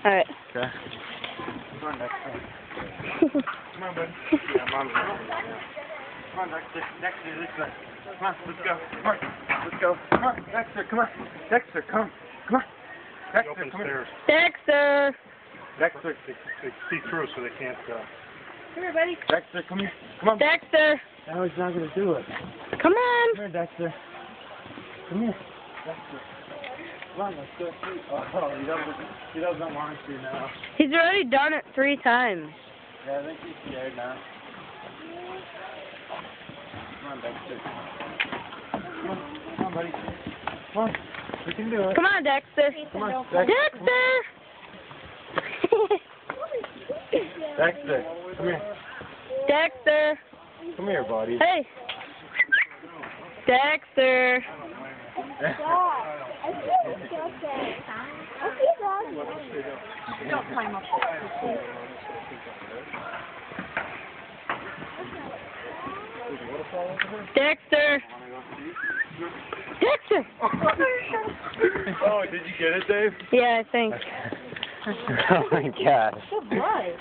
Alright. Okay. Come on, Dexter. Come on, bud. Yeah, Mom's coming. Come on, Dexter. Dexter, this way. Come on, let's go. Come on. Let's go. Come on, Dexter, come on. Dexter, come. Come on. Dexter, come here. Dexter! Dexter. They see through so they can't, Come here, buddy. Dexter, come here. Come on. Dexter! No, he's not going to do it. Come on! Come here, Dexter. Come here. Dexter. Come on, let's go. Oh, he doesn't want to now. He's already done it 3 times. Yeah, I think he's scared now. Come on, Dexter. Come on, buddy. Come on. We can do it. Come on, Dexter. Come on, Dexter. Dexter! Dexter, come here. Dexter! Come here, buddy. Hey! Dexter! Don't climb up. Dexter! Dexter! Oh, did you get it, Dave? Yeah, I think. Oh my gosh. Good blood.